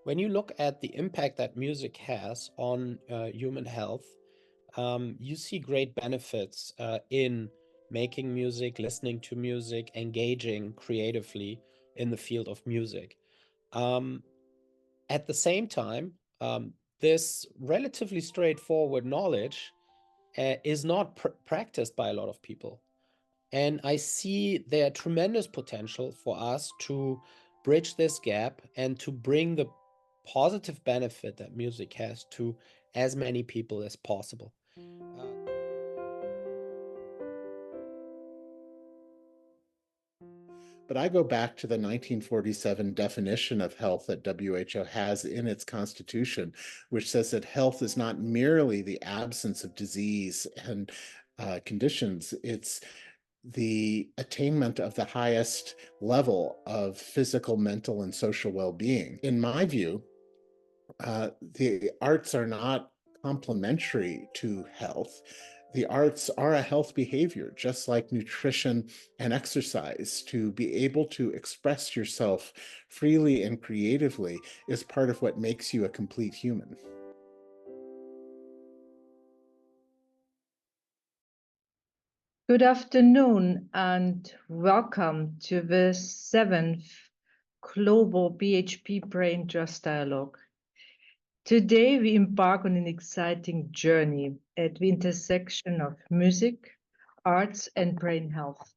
When you look at the impact that music has on human health, you see great benefits in making music, listening to music, engaging creatively in the field of music. At the same time, this relatively straightforward knowledge is not practiced by a lot of people. And I see there tremendous potential for us to bridge this gap and to bring the positive benefit that music has to as many people as possible. But I go back to the 1947 definition of health that WHO has in its constitution, which says that health is not merely the absence of disease and conditions, it's the attainment of the highest level of physical, mental, and social well-being. In my view, the arts are not complementary to health. The arts are a health behavior, just like nutrition and exercise. To be able to express yourself freely and creatively is part of what makes you a complete human. Good afternoon and welcome to the 7th Global BHP BrainTrust Dialogue. Today we embark on an exciting journey at the intersection of music, arts and brain health.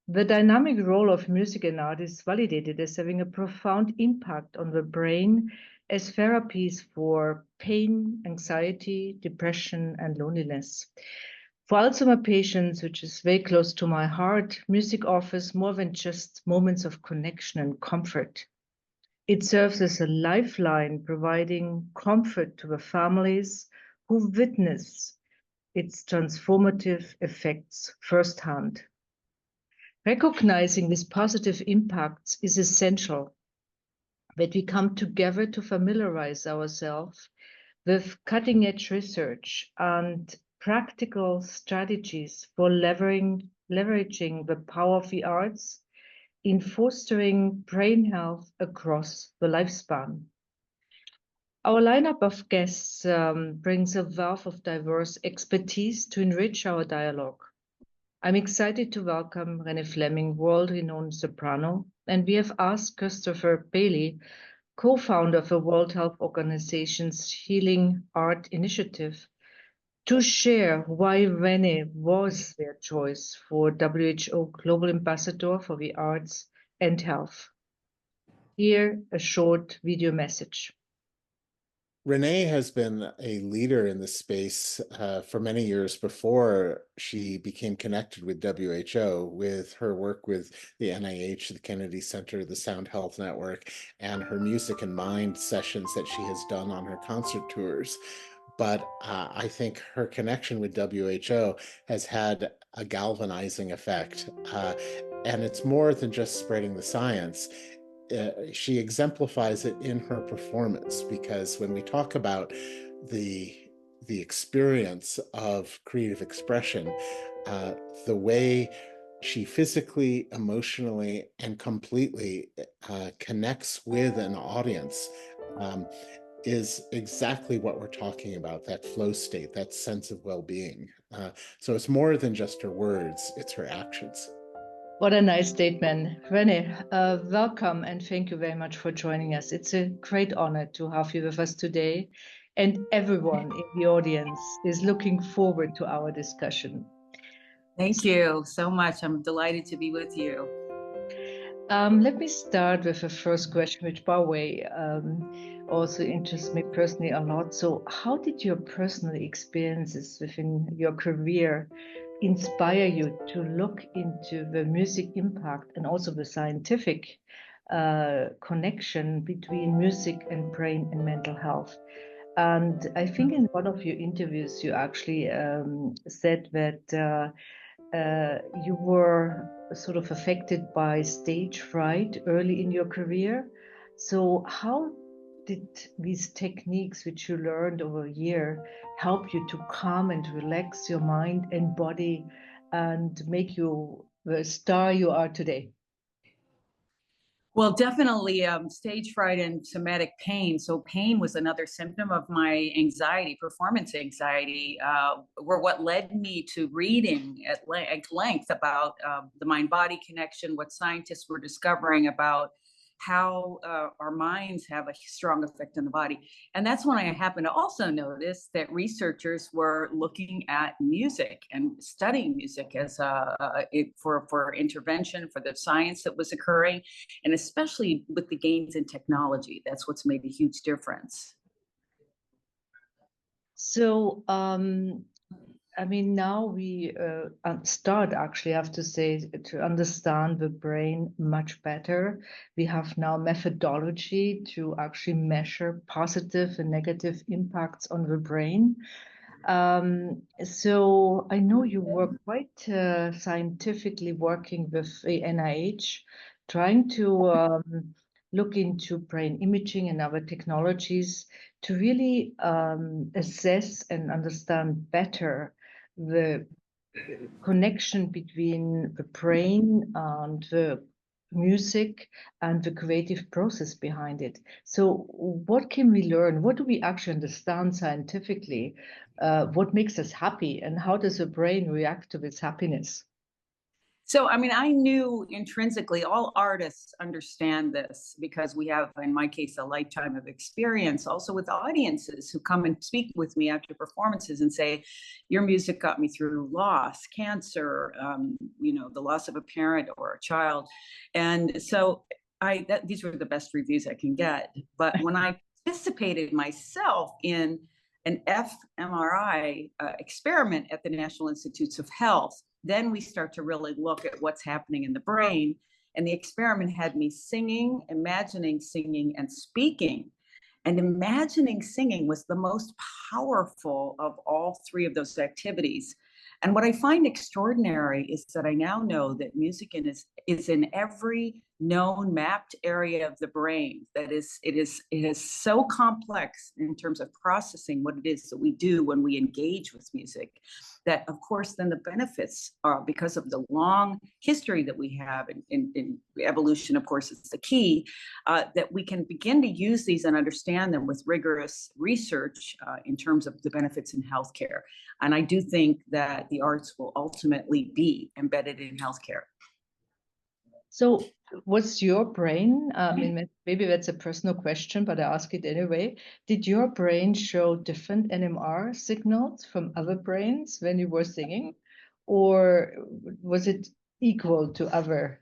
The dynamic role of music and art is validated as having a profound impact on the brain as therapies for pain, anxiety, depression and loneliness. For Alzheimer patients, which is very close to my heart, music offers more than just moments of connection and comfort. It serves as a lifeline, providing comfort to the families who witness its transformative effects firsthand. Recognizing these positive impacts is essential, that we come together to familiarize ourselves with cutting-edge research and practical strategies for leveraging the power of the arts in fostering brain health across the lifespan. Our lineup of guests brings a wealth of diverse expertise to enrich our dialogue. I'm excited to welcome Renée Fleming, world-renowned soprano, and we have asked Christopher Bailey, co-founder of the World Health Organization's Healing Art Initiative, to share why Renée was their choice for WHO Global Ambassador for the Arts and Health. Here, a short video message. Renée has been a leader in this space for many years before she became connected with WHO, with her work with the NIH, the Kennedy Center, the Sound Health Network, and her music and mind sessions that she has done on her concert tours. But I think her connection with WHO has had a galvanizing effect. And it's more than just spreading the science. She exemplifies it in her performance, because when we talk about the experience of creative expression, the way she physically, emotionally, and completely connects with an audience is exactly what we're talking about, that flow state, that sense of well-being. So it's more than just her words, it's her actions. What a nice statement. Renée, welcome and thank you very much for joining us. It's a great honor to have you with us today, and everyone in the audience is looking forward to our discussion. Thank you so much. I'm delighted to be with you. Let me start with the first question, which, by the way, also interests me personally a lot. So how did your personal experiences within your career inspire you to look into the music impact and also the scientific connection between music and brain and mental health? And I think in one of your interviews, you actually said that you were sort of affected by stage fright early in your career. So how did these techniques which you learned over a year help you to calm and relax your mind and body and make you the star you are today? Well, definitely stage fright and somatic pain. So pain was another symptom of my anxiety, performance anxiety, were what led me to reading at length about the mind-body connection, what scientists were discovering about how our minds have a strong effect on the body. And that's when I happened to also notice that researchers were looking at music and studying music as for intervention, for the science that was occurring, and especially with the gains in technology. That's what's made a huge difference. So, I mean, now we start, actually, I have to say, to understand the brain much better. We have now methodology to actually measure positive and negative impacts on the brain. So I know you were quite scientifically working with the NIH, trying to look into brain imaging and other technologies to really assess and understand better the connection between the brain and the music and the creative process behind it. So what can we learn? What do we actually understand scientifically? What makes us happy, and how does the brain react to this happiness? So, I mean, I knew intrinsically all artists understand this because we have, in my case, a lifetime of experience also with audiences who come and speak with me after performances and say, your music got me through loss, cancer, the loss of a parent or a child. And so these were the best reviews I can get. But when I participated myself in an fMRI experiment at the National Institutes of Health, then we start to really look at what's happening in the brain. And the experiment had me singing, imagining singing, and speaking. And imagining singing was the most powerful of all three of those activities. And what I find extraordinary is that I now know that music is in every known mapped area of the brain. That it is so complex in terms of processing what it is that we do when we engage with music, that of course then the benefits are, because of the long history that we have in evolution, of course, is the key, that we can begin to use these and understand them with rigorous research in terms of the benefits in healthcare. And I do think that the arts will ultimately be embedded in healthcare. So what's your brain? I mean, maybe that's a personal question, but I ask it anyway. Did your brain show different NMR signals from other brains when you were singing? Or was it equal to other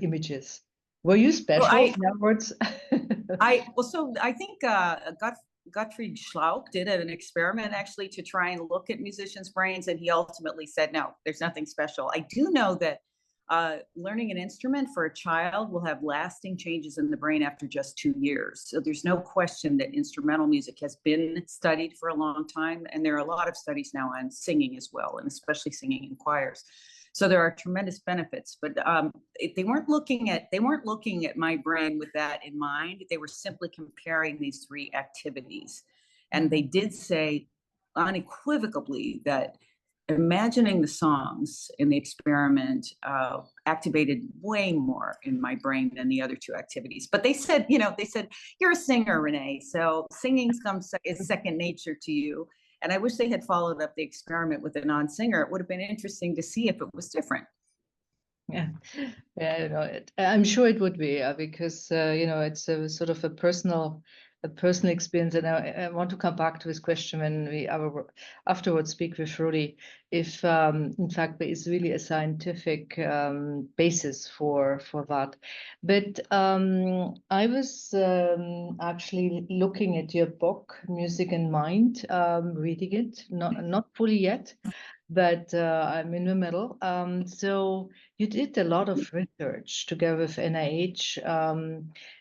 images? Were you special, in other words? I think Gottfried Schlauch did an experiment actually to try and look at musicians' brains, and he ultimately said, no, there's nothing special. I do know that learning an instrument for a child will have lasting changes in the brain after just 2 years. So there's no question that instrumental music has been studied for a long time. And there are a lot of studies now on singing as well, and especially singing in choirs. So there are tremendous benefits, but they weren't looking at my brain with that in mind. They were simply comparing these three activities. And they did say unequivocally that imagining the songs in the experiment activated way more in my brain than the other two activities. But they said, you're a singer, Renee, so singing is second nature to you. And I wish they had followed up the experiment with a non-singer. It would have been interesting to see if it was different. Yeah, I'm sure it would be, because it's a sort of a personal experience, and I want to come back to this question when we afterwards speak with Rudy, if in fact there is really a scientific basis for that. But I was actually looking at your book, Music and Mind, reading it, not fully yet, but I'm in the middle. So you did a lot of research together with NIH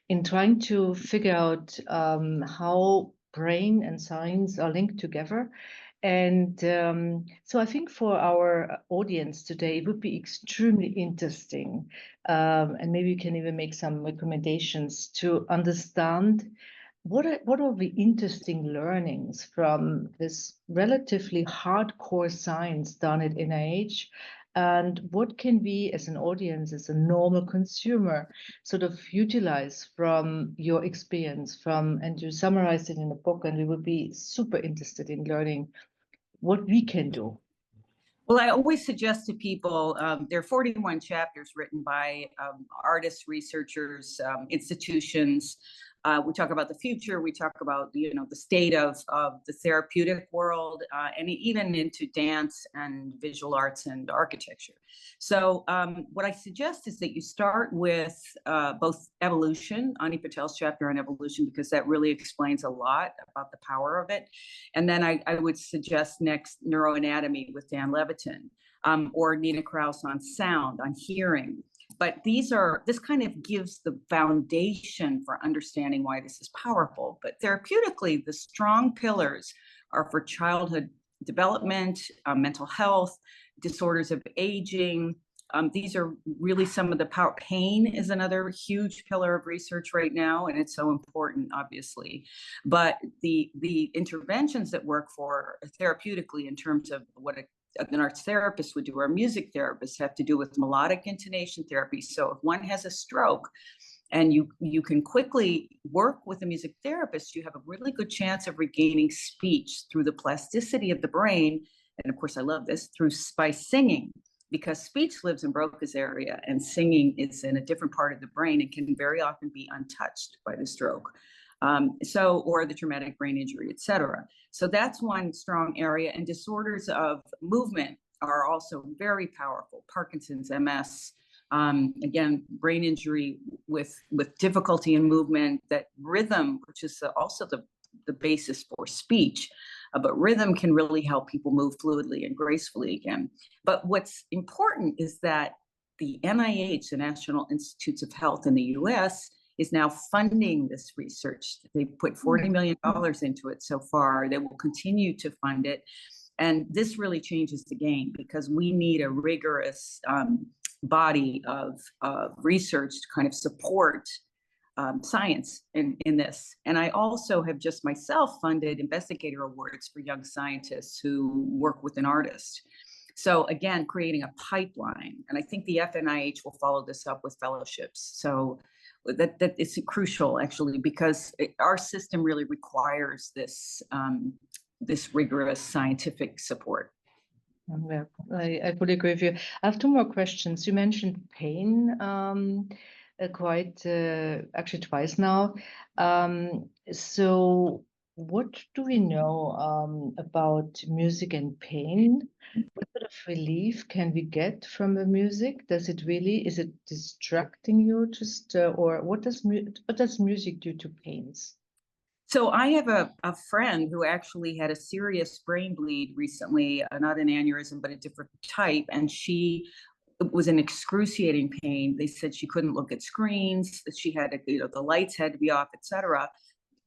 in trying to figure out how brain and science are linked together. And so I think for our audience today, it would be extremely interesting, and maybe you can even make some recommendations to understand what are the interesting learnings from this relatively hardcore science done at NIH, and what can we as an audience, as a normal consumer, sort of utilize from your experience and you summarized it in a book, and we would be super interested in learning what we can do. Well, I always suggest to people, there are 41 chapters written by artists, researchers, institutions. We talk about the future. We talk about, the state of the therapeutic world, and even into dance and visual arts and architecture. So what I suggest is that you start with both evolution, Ani Patel's chapter on evolution, because that really explains a lot about the power of it. And then I would suggest next neuroanatomy with Dan Levitin, or Nina Kraus on sound, on hearing. But this kind of gives the foundation for understanding why this is powerful. But therapeutically, the strong pillars are for childhood development, mental health, disorders of aging. These are really some of the power. Pain is another huge pillar of research right now, and it's so important, obviously. But the interventions that work for therapeutically in terms of what an arts therapist would do, or a music therapist, have to do with melodic intonation therapy. So if one has a stroke and you can quickly work with a music therapist, you have a really good chance of regaining speech through the plasticity of the brain. And of course, I love this, by singing, because speech lives in Broca's area and singing is in a different part of the brain and can very often be untouched by the stroke. Or the traumatic brain injury, et cetera. So that's one strong area. And disorders of movement are also very powerful. Parkinson's, MS, again, brain injury with difficulty in movement, that rhythm, which is also the basis for speech, but rhythm can really help people move fluidly and gracefully again. But what's important is that the NIH, the National Institutes of Health in the US, is now funding this research. They put $40 million into it so far. They will continue to fund it. And this really changes the game, because we need a rigorous body of research to kind of support science in this. And I also have just myself funded investigator awards for young scientists who work with an artist. So again, creating a pipeline. And I think the FNIH will follow this up with fellowships. So that is crucial, actually, because our system really requires this rigorous scientific support. Yeah, I fully agree with you. I have two more questions. You mentioned pain actually twice now. So what do we know about music and pain? What sort of relief can we get from the music? Is it distracting you just, or what does music do to pains? So I have a friend who actually had a serious brain bleed recently, not an aneurysm, but a different type. And she was in excruciating pain. They said she couldn't look at screens, that she had to, the lights had to be off, et cetera.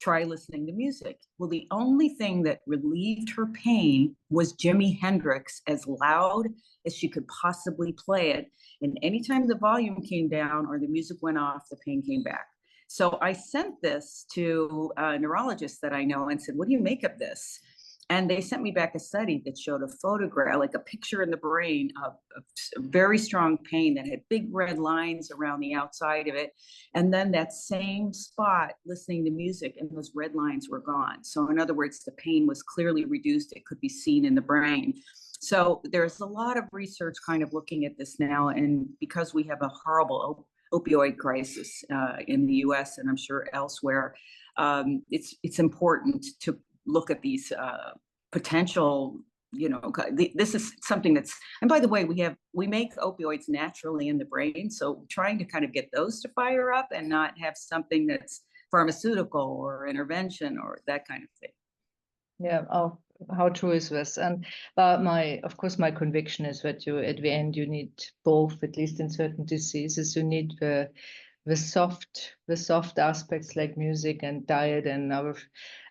Try listening to music. Well, the only thing that relieved her pain was Jimi Hendrix, as loud as she could possibly play it. And anytime the volume came down or the music went off, the pain came back. So I sent this to a neurologist that I know and said, what do you make of this? And they sent me back a study that showed a photograph, like a picture in the brain of very strong pain that had big red lines around the outside of it. And then that same spot listening to music, and those red lines were gone. So in other words, the pain was clearly reduced. It could be seen in the brain. So there's a lot of research kind of looking at this now. And because we have a horrible opioid crisis in the US, and I'm sure elsewhere, it's important to look at these potential, this is something that's, and by the way, we make opioids naturally in the brain. So trying to kind of get those to fire up and not have something that's pharmaceutical or intervention or that kind of thing. Yeah. Oh, how true is this? And of course, my conviction is that at the end, you need both, at least in certain diseases. You need the the soft aspects like music and diet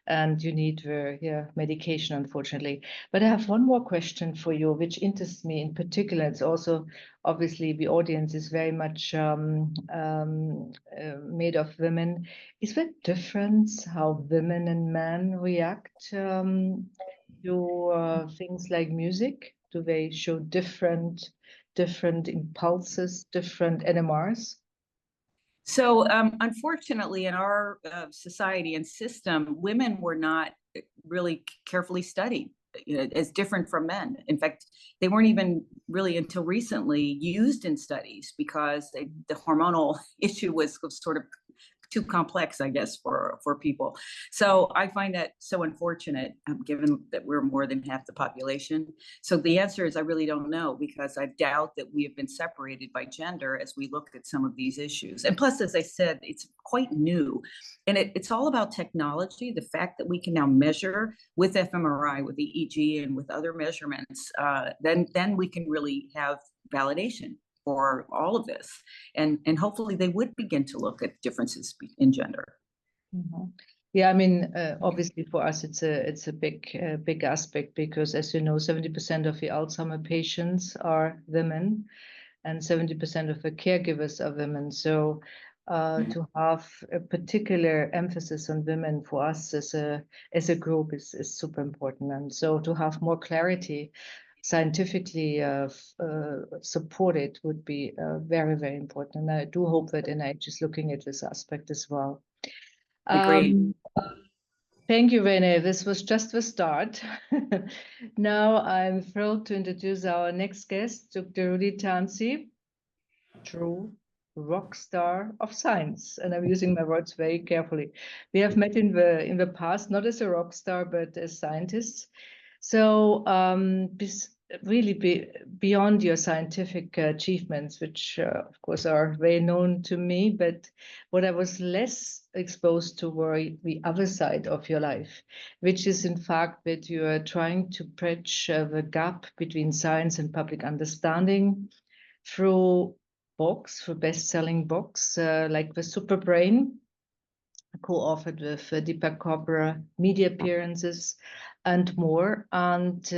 and you need the medication, unfortunately. But I have one more question for you, which interests me in particular. It's also obviously the audience is very much made of women. Is there a difference how women and men react to things like music? Do they show different impulses, different NMRs? So unfortunately, in our society and system, women were not really carefully studied as different from men. In fact, they weren't even really until recently used in studies because the hormonal issue was sort of too complex, I guess, for people. So I find that so unfortunate, given that we're more than half the population. So the answer is I really don't know, because I doubt that we have been separated by gender as we look at some of these issues. And plus, as I said, it's quite new. And it's all about technology. The fact that we can now measure with fMRI, with EEG, and with other measurements, then we can really have validation for all of this, and hopefully they would begin to look at differences in gender. Mm-hmm. Yeah, I mean, obviously for us it's a big aspect, because as you know, 70% of the Alzheimer patients are women, and 70% of the caregivers are women. So to have a particular emphasis on women for us as a group is super important, and so to have more clarity scientifically supported would be very, very important. And I do hope that NIH is looking at this aspect as well. Agreed. Thank you, Renée. This was just the start. Now I'm thrilled to introduce our next guest, Dr. Rudy Tansi, true rock star of science. And I'm using my words very carefully. We have met in the past, not as a rock star, but as scientists. So really beyond your scientific achievements, which of course are very known to me, but what I was less exposed to were the other side of your life, which is in fact that you are trying to bridge the gap between science and public understanding through books, through best-selling books like The Super Brain, co-authored with Deepak Chopra, media appearances, and more. And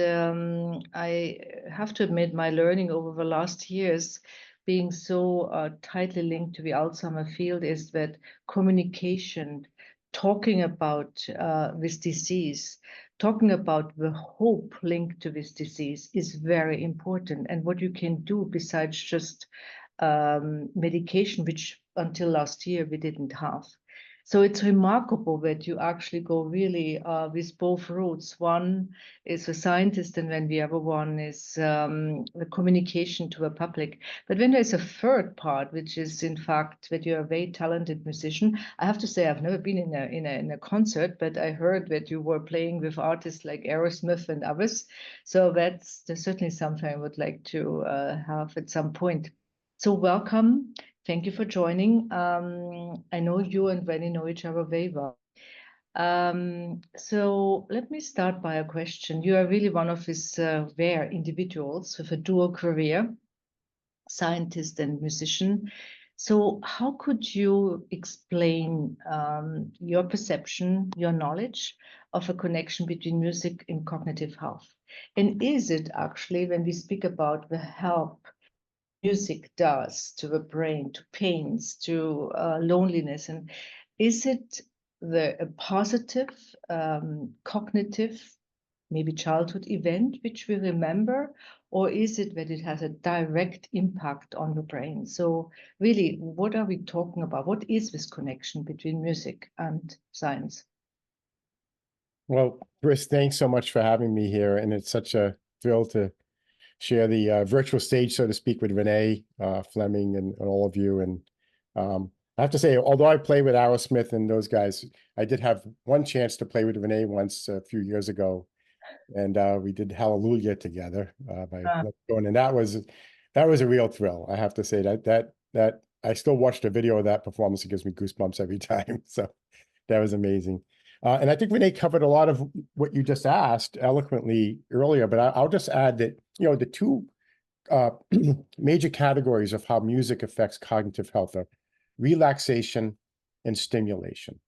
I have to admit, my learning over the last years, being so tightly linked to the Alzheimer field, is that communication, talking about this disease, talking about the hope linked to this disease is very important. And what you can do besides just medication, which until last year we didn't have. So it's remarkable that you actually go really with both routes. One is a scientist, and then the other one is the communication to the public. But then there's a third part, which is in fact that you're a very talented musician. I have to say I've never been in a concert, but I heard that you were playing with artists like Aerosmith and others. So that's certainly something I would like to have at some point. So welcome. Thank you for joining. I know you and Renée know each other very well. So let me start by a question. You are really one of these rare individuals with a dual career, scientist and musician. So how could you explain your perception, your knowledge of a connection between music and cognitive health? And is it actually, when we speak about the help music does to the brain, to pains, to loneliness, and is it a positive cognitive, maybe childhood event which we remember, or is it that it has a direct impact on the brain? So really, what are we talking about? What is this connection between music and science? Well, Chris, thanks so much for having me here, and it's such a thrill to share the virtual stage, so to speak, with Renée Fleming and all of you. And I have to say, although I play with Aerosmith and those guys, I did have one chance to play with Renée once a few years ago, and we did Hallelujah together and that was a real thrill. I have to say that I still watch the video of that performance. It gives me goosebumps every time. So that was amazing. And I think Renée covered a lot of what you just asked eloquently earlier, but I'll just add that, you know, the two major categories of how music affects cognitive health are relaxation, and stimulation.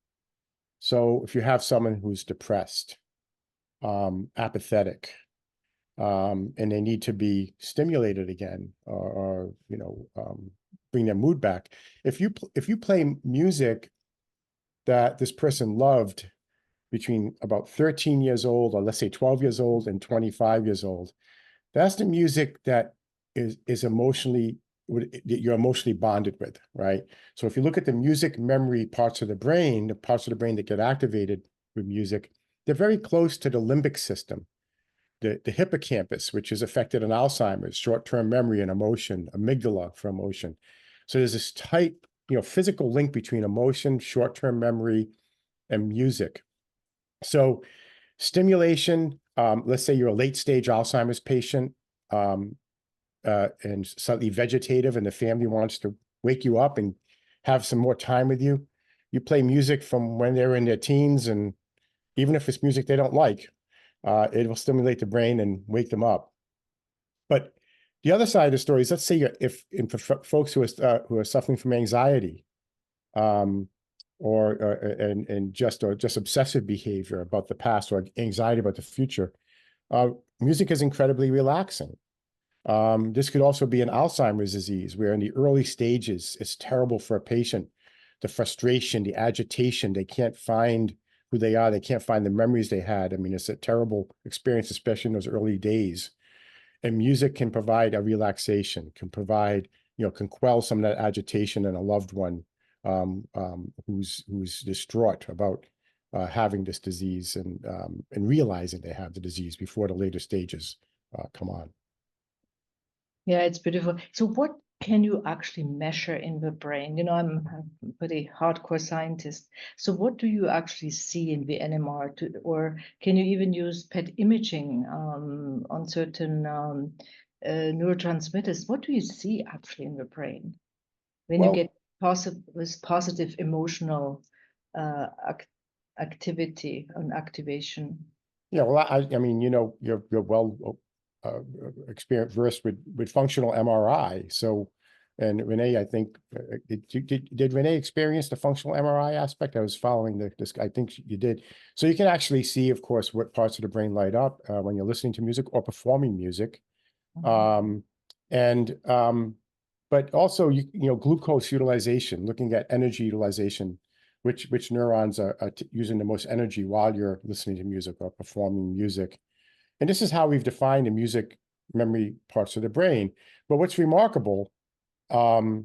So if you have someone who's depressed, apathetic, and they need to be stimulated again, or bring their mood back. If you play music that this person loved between about 13 years old, or let's say 12 years old and 25 years old, that's the music that is emotionally, you're emotionally bonded with, right? So if you look at the music memory parts of the brain, the parts of the brain that get activated with music, they're very close to the limbic system. The hippocampus, which is affected in Alzheimer's, short-term memory and emotion, amygdala for emotion. So there's this tight, physical link between emotion, short-term memory, and music. So stimulation, let's say you're a late-stage Alzheimer's patient, and slightly vegetative, and the family wants to wake you up and have some more time with you. You play music from when they're in their teens, and even if it's music they don't like, it will stimulate the brain and wake them up. But the other side of the story is, let's say for folks who are suffering from anxiety, or just obsessive behavior about the past, or anxiety about the future, music is incredibly relaxing. This could also be an Alzheimer's disease, where in the early stages, it's terrible for a patient. The frustration, the agitation, they can't find who they are. They can't find the memories they had. I mean, it's a terrible experience, especially in those early days. And music can provide a relaxation, can quell some of that agitation in a loved one who's distraught about having this disease, and realizing they have the disease before the later stages come on. Yeah, it's beautiful. So what can you actually measure in the brain? I'm a pretty hardcore scientist. So what do you actually see in the NMR? Or can you even use PET imaging on certain neurotransmitters? What do you see actually in the brain when you get positive emotional activity and activation? Yeah, well, I mean, you're well versed with functional MRI. So, and Renee, I think, did Renee experience the functional MRI aspect? I was following this. I think you did. So you can actually see, of course, what parts of the brain light up when you're listening to music or performing music. But also, glucose utilization, looking at energy utilization, which neurons are using the most energy while you're listening to music or performing music. And this is how we've defined the music memory parts of the brain. But what's remarkable, I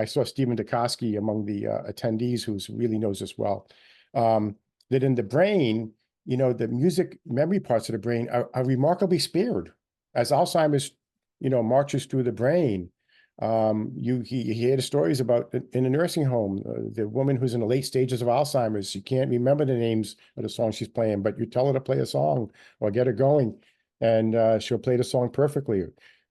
saw Stephen Dukoski among the attendees, who really knows this well, that in the brain, the music memory parts of the brain are remarkably spared. As Alzheimer's, marches through the brain, you hear the stories about in a nursing home, the woman who's in the late stages of Alzheimer's. She can't remember the names of the songs she's playing, but you tell her to play a song or get her going, and she'll play the song perfectly.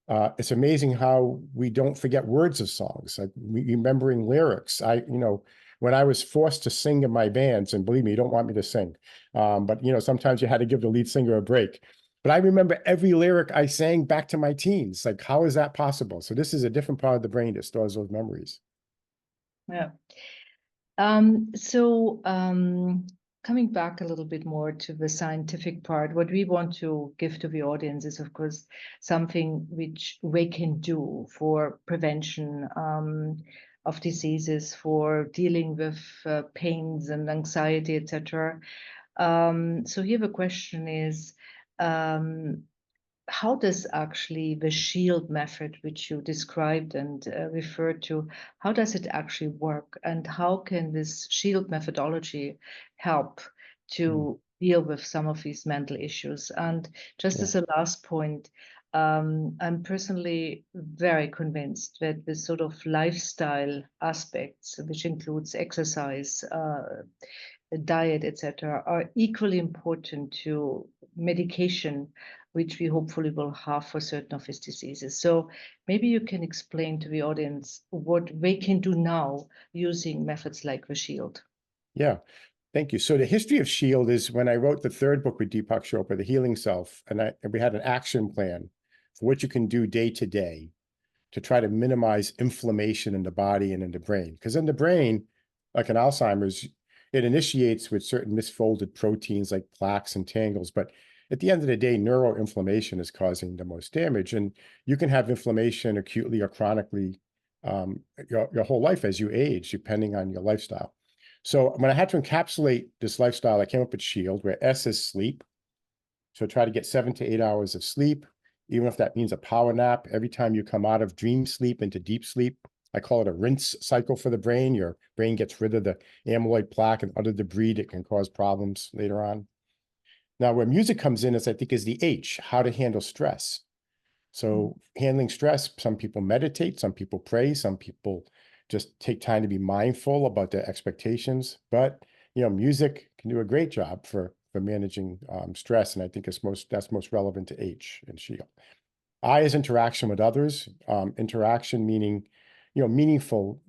It's amazing how we don't forget words of songs, like remembering lyrics. When I was forced to sing in my bands, and believe me, you don't want me to sing, but sometimes you had to give the lead singer a break. But I remember every lyric I sang back to my teens. Like, how is that possible? So this is a different part of the brain that stores those memories. Yeah. Coming back a little bit more to the scientific part, what we want to give to the audience is, of course, something which we can do for prevention of diseases, for dealing with pains and anxiety, etc. So here the question is, how does actually the SHIELD method, which you described and referred to, how does it actually work? And how can this SHIELD methodology help to deal with some of these mental issues? And just as a last point, I'm personally very convinced that the sort of lifestyle aspects, which includes exercise, diet, etc., are equally important to medication, which we hopefully will have for certain of these diseases. So maybe you can explain to the audience what they can do now using methods like the SHIELD. Yeah, thank you. So the history of SHIELD is when I wrote the third book with Deepak Chopra, The Healing Self, and we had an action plan for what you can do day to day to try to minimize inflammation in the body and in the brain. Because in the brain, like in Alzheimer's, it initiates with certain misfolded proteins like plaques and tangles. But at the end of the day, neuroinflammation is causing the most damage. And you can have inflammation acutely or chronically your whole life as you age, depending on your lifestyle. So when I had to encapsulate this lifestyle, I came up with SHIELD, where S is sleep. So try to get 7 to 8 hours of sleep, even if that means a power nap. Every time you come out of dream sleep into deep sleep, I call it a rinse cycle for the brain. Your brain gets rid of the amyloid plaque and other debris that can cause problems later on. Now, where music comes in is, I think, is the H, how to handle stress. So handling stress, some people meditate, some people pray, some people just take time to be mindful about their expectations. But, music can do a great job for managing stress. And I think that's most relevant to H and SHIELD. I is interaction with others. Interaction meaning, meaningful,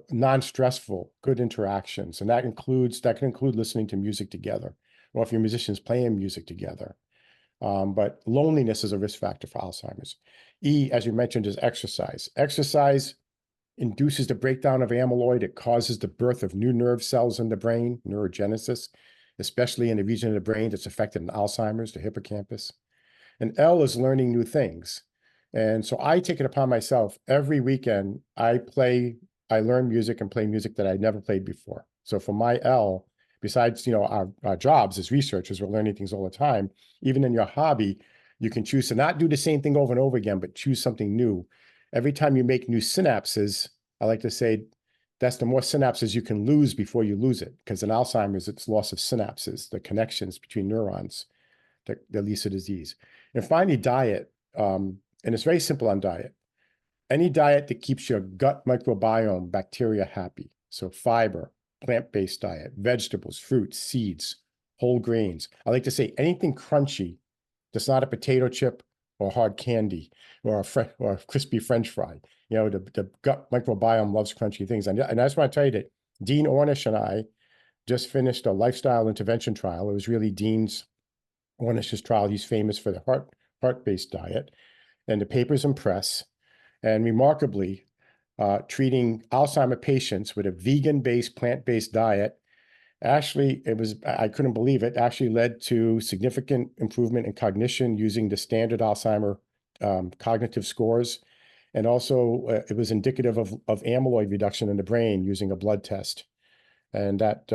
non-stressful, good interactions. And that can include listening to music together, or if your musicians playing music together. But loneliness is a risk factor for Alzheimer's. E, as you mentioned, is exercise. Exercise induces the breakdown of amyloid. It causes the birth of new nerve cells in the brain, neurogenesis, especially in the region of the brain that's affected in Alzheimer's, the hippocampus. And L is learning new things. And so I take it upon myself every weekend, I learn music and play music that I never played before. So for my L, besides, our jobs as researchers, we're learning things all the time. Even in your hobby, you can choose to not do the same thing over and over again, but choose something new. Every time you make new synapses, I like to say that's the more synapses you can lose before you lose it. Because in Alzheimer's, it's loss of synapses, the connections between neurons that leads to disease. And finally, diet. And it's very simple on diet. Any diet that keeps your gut microbiome, bacteria happy. So fiber, plant-based diet, vegetables, fruits, seeds, whole grains. I like to say anything crunchy that's not a potato chip or hard candy or a crispy French fry. The gut microbiome loves crunchy things. And I just want to tell you that Dean Ornish and I just finished a lifestyle intervention trial. It was really Dean's Ornish's trial. He's famous for the heart-based diet. And the paper's in press. And remarkably, treating Alzheimer patients with a vegan-based, plant-based diet, actually, I couldn't believe it, actually led to significant improvement in cognition using the standard Alzheimer cognitive scores. And also, it was indicative of amyloid reduction in the brain using a blood test. And that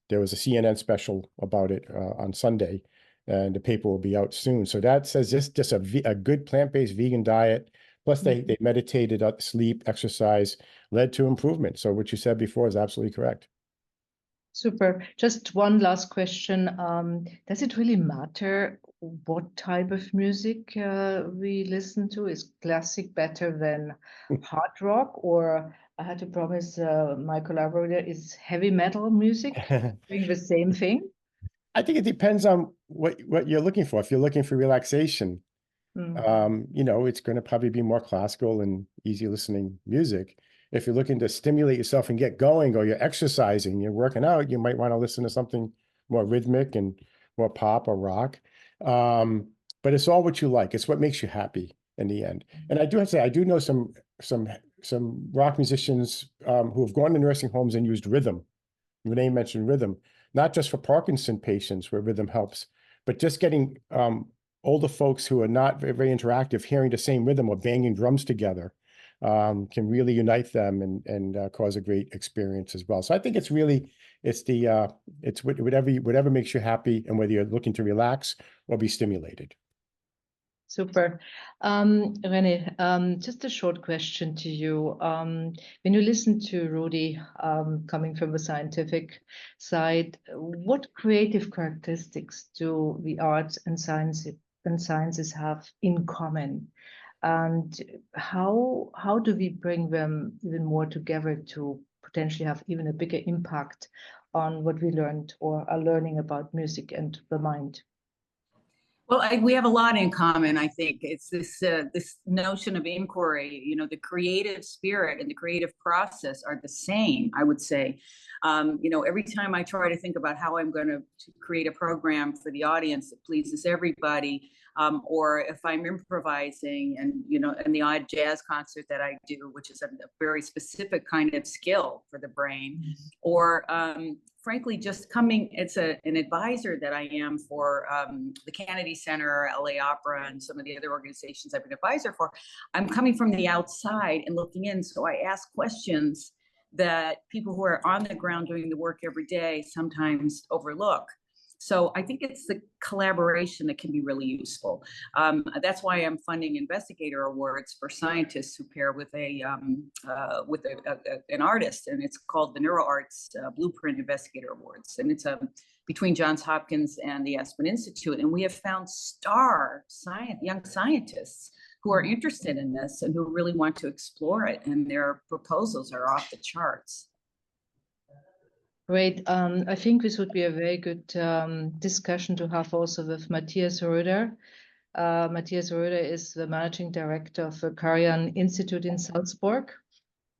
there was a CNN special about it on Sunday, and the paper will be out soon. So that says just a good plant-based vegan diet, plus they meditated, sleep, exercise, led to improvement. So what you said before is absolutely correct. Super. Just one last question. Does it really matter what type of music we listen to? Is classic better than hard rock? Or I had to promise my collaborator, is heavy metal music doing the same thing? I think it depends on what you're looking for. If you're looking for relaxation, it's going to probably be more classical and easy listening music. If you're looking to stimulate yourself and get going, or you're exercising, you're working out, you might want to listen to something more rhythmic and more pop or rock. But it's all what you like. It's what makes you happy in the end. And I do have to say, I do know some rock musicians who have gone to nursing homes and used rhythm. Renée mentioned rhythm, not just for Parkinson patients where rhythm helps, but just getting older folks who are not very, very interactive, hearing the same rhythm or banging drums together can really unite them and cause a great experience as well. So I think it's whatever makes you happy, and whether you're looking to relax or be stimulated. Super. Renée, just a short question to you. When you listen to Rudy, coming from the scientific side, what creative characteristics do the arts and sciences have in common? And how do we bring them even more together to potentially have even a bigger impact on what we learned or are learning about music and the mind? Well, we have a lot in common. I think it's this notion of inquiry. You know, the creative spirit and the creative process are the same, I would say. You know, every time I try to think about how I'm going to create a program for the audience that pleases everybody, or if I'm improvising, and you know, in the odd jazz concert that I do, which is a very specific kind of skill for the brain, or frankly, just coming, it's an advisor that I am for the Kennedy Center, LA Opera, and some of the other organizations I've been advisor for. I'm coming from the outside and looking in. So I ask questions that people who are on the ground doing the work every day sometimes overlook. So I think it's the collaboration that can be really useful. That's why I'm funding investigator awards for scientists who pair with an artist, and it's called the NeuroArts Blueprint Investigator Awards, and it's between Johns Hopkins and the Aspen Institute. And we have found young scientists who are interested in this and who really want to explore it, and their proposals are off the charts. Great. I think this would be a very good discussion to have also with Matthias Röder. Matthias Röder is the managing director of the Karajan Institute in Salzburg.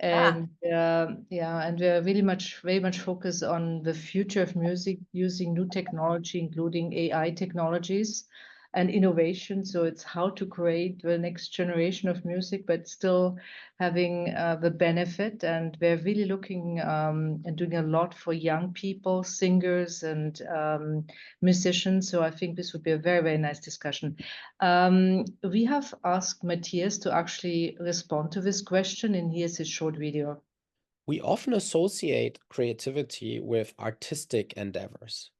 And and we're very much focused on the future of music using new technology, including AI technologies and innovation. So it's how to create the next generation of music, but still having the benefit. And we're really looking and doing a lot for young people, singers and musicians. So I think this would be a very, very nice discussion. We have asked Matthias to actually respond to this question, and here's his short video. We often associate creativity with artistic endeavors.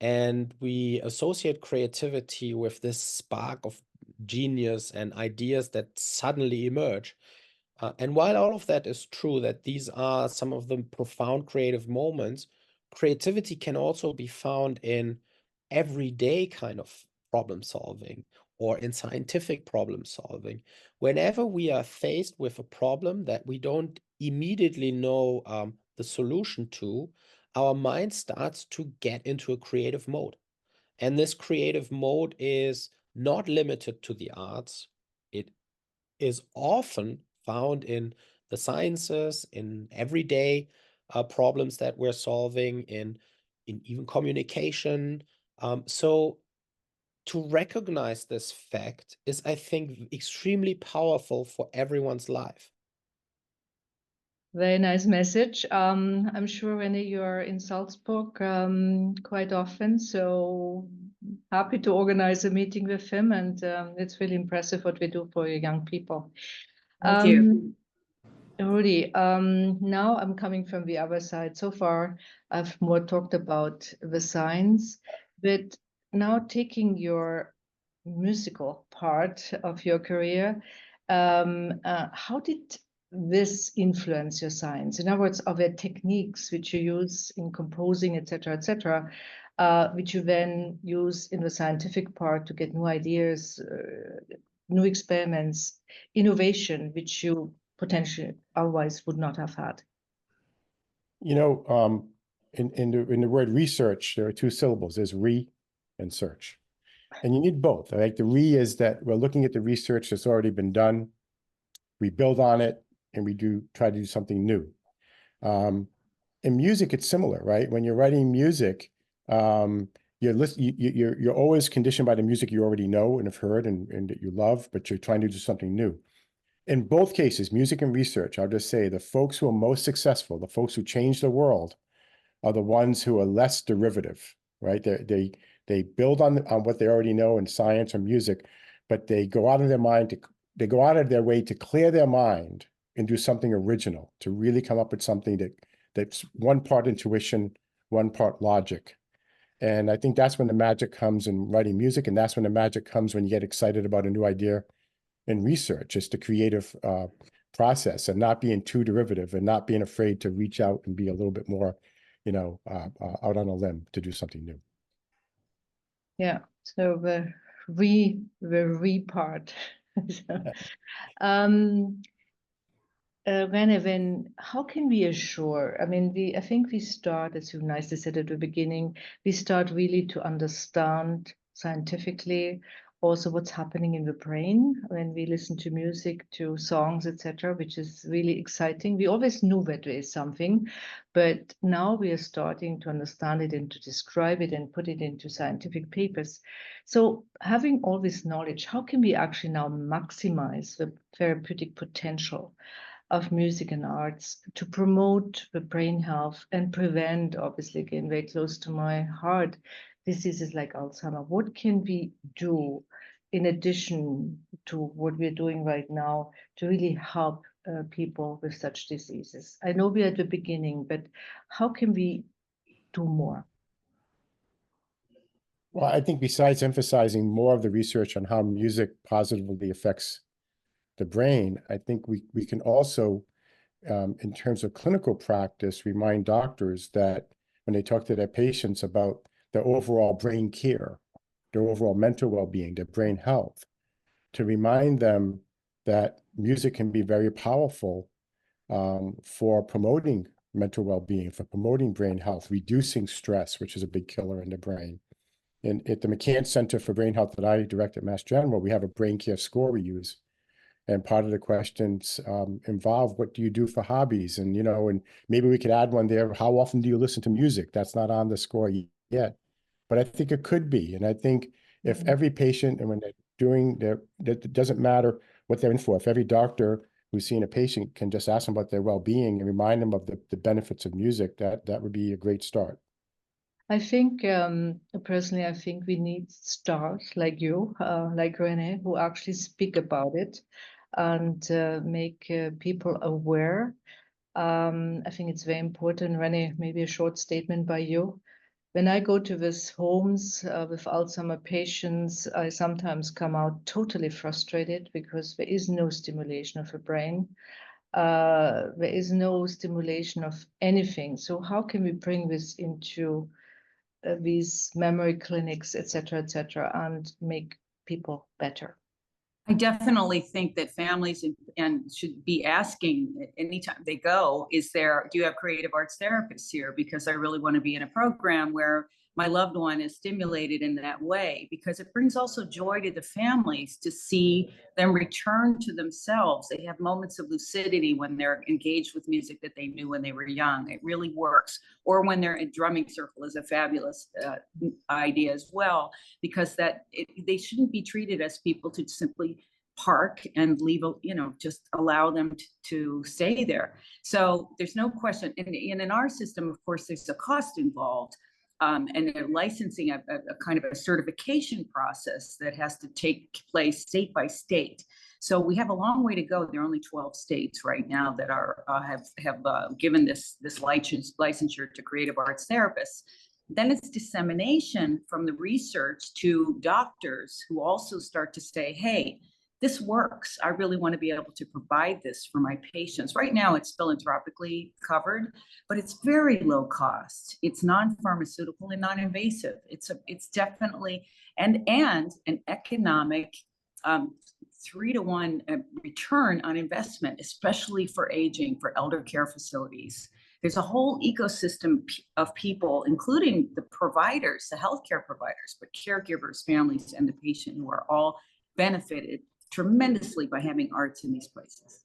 And we associate creativity with this spark of genius and ideas that suddenly emerge. And while all of that is true, that these are some of the profound creative moments, creativity can also be found in everyday kind of problem solving or in scientific problem solving. Whenever we are faced with a problem that we don't immediately know the solution to, our mind starts to get into a creative mode. And this creative mode is not limited to the arts. It is often found in the sciences, in everyday problems that we're solving, in even communication. So to recognize this fact is, I think, extremely powerful for everyone's life. Very nice message. I'm sure, Renée, you are in Salzburg quite often, so happy to organize a meeting with him, and it's really impressive what we do for young people. Thank you. Rudy, now I'm coming from the other side. So far, I've more talked about the science, but now taking your musical part of your career, how did this influence your science? In other words, are there techniques which you use in composing, etc., which you then use in the scientific part to get new ideas, new experiments, innovation, which you potentially otherwise would not have had? You know, in the word research, there are two syllables. There's re and search. And you need both. Like the re is that we're looking at the research that's already been done. We build on it and we try to do something new. In music, it's similar, right? When you're writing music, you're always conditioned by the music you already know and have heard and that you love, but you're trying to do something new. In both cases, music and research, I'll just say the folks who are most successful, the folks who change the world, are the ones who are less derivative, right? They build on what they already know in science or music, but they go out of their way to clear their mind and do something original, to really come up with something that's one part intuition, one part logic. And I think that's when the magic comes in writing music, and that's when the magic comes when you get excited about a new idea in research. It's the creative process, and not being too derivative and not being afraid to reach out and be a little bit more, out on a limb to do something new. Yeah, so the re part. Renée, how can we assure? I mean, I think we start, as you nicely said at the beginning, we start really to understand scientifically, also what's happening in the brain when we listen to music, to songs, etc., which is really exciting. We always knew that there is something, but now we are starting to understand it and to describe it and put it into scientific papers. So having all this knowledge, how can we actually now maximize the therapeutic potential of music and arts to promote the brain health and prevent, obviously, again, very close to my heart, diseases like Alzheimer? What can we do in addition to what we're doing right now to really help people with such diseases? I know we're at the beginning, but how can we do more? Well, I think besides emphasizing more of the research on how music positively affects the brain, I think we can also, in terms of clinical practice, remind doctors that when they talk to their patients about their overall brain care, their overall mental well-being, their brain health, to remind them that music can be very powerful for promoting mental well-being, for promoting brain health, reducing stress, which is a big killer in the brain. And at the McCann Center for Brain Health that I direct at Mass General, we have a brain care score we use. And part of the questions involve what do you do for hobbies? And, and maybe we could add one there. How often do you listen to music? That's not on the score yet, but I think it could be. And I think if every patient, and when they're doing it doesn't matter what they're in for, if every doctor who's seeing a patient can just ask them about their well-being and remind them of the benefits of music, that would be a great start. I think, personally, I think we need stars like you, like Renée, who actually speak about it and make people aware. I think it's very important. Renée, maybe a short statement by you. When I go to these homes with Alzheimer patients, I sometimes come out totally frustrated because there is no stimulation of the brain. There is no stimulation of anything. So how can we bring this into these memory clinics, et cetera, and make people better? I definitely think that families and should be asking anytime they go, do you have creative arts therapists here? Because I really want to be in a program where my loved one is stimulated in that way, because it brings also joy to the families to see them return to themselves. They have moments of lucidity when they're engaged with music that they knew when they were young. It really works. Or when they're in drumming circle is a fabulous idea as well, because they shouldn't be treated as people to simply park and leave, just allow them to stay there. So there's no question. And in our system, of course, there's a cost involved. And they're licensing a kind of a certification process that has to take place state by state. So we have a long way to go. There are only 12 states right now that have given this licensure to creative arts therapists. Then it's dissemination from the research to doctors who also start to say, hey, this works. I really want to be able to provide this for my patients. Right now, it's philanthropically covered, but it's very low cost. It's non-pharmaceutical and non-invasive. It's definitely and an economic 3-to-1 return on investment, especially for aging, for elder care facilities. There's a whole ecosystem of people, including the providers, the healthcare providers, but caregivers, families, and the patient, who are all benefited tremendously by having arts in these places.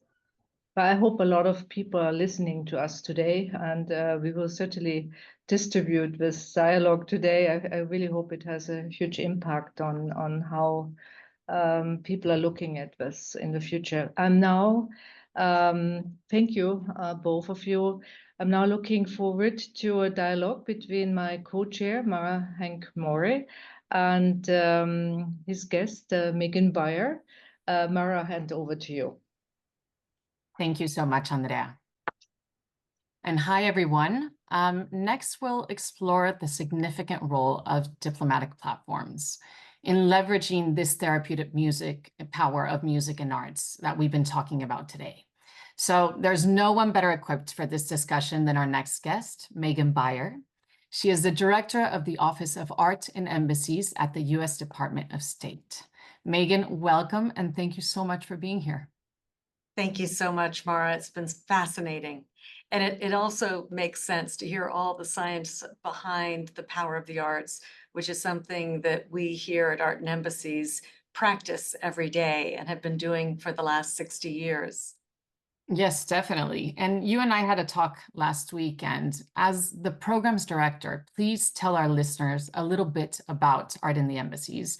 I hope a lot of people are listening to us today, and we will certainly distribute this dialogue today. I really hope it has a huge impact on how people are looking at this in the future. And now, thank you, both of you. I'm now looking forward to a dialogue between my co-chair, Mara Henk-Morey, and his guest, Megan Beyer. Mara, hand over to you. Thank you so much, Andrea. And hi, everyone. Next, we'll explore the significant role of diplomatic platforms in leveraging this therapeutic power of music and arts that we've been talking about today. So there's no one better equipped for this discussion than our next guest, Megan Beyer. She is the director of the Office of Art and Embassies at the U.S. Department of State. Megan, welcome, and thank you so much for being here. Thank you so much, Mara. It's been fascinating. And it also makes sense to hear all the science behind the power of the arts, which is something that we here at Art and Embassies practice every day and have been doing for the last 60 years. Yes, definitely. And you and I had a talk last week, and as the program's director, please tell our listeners a little bit about Art in the Embassies,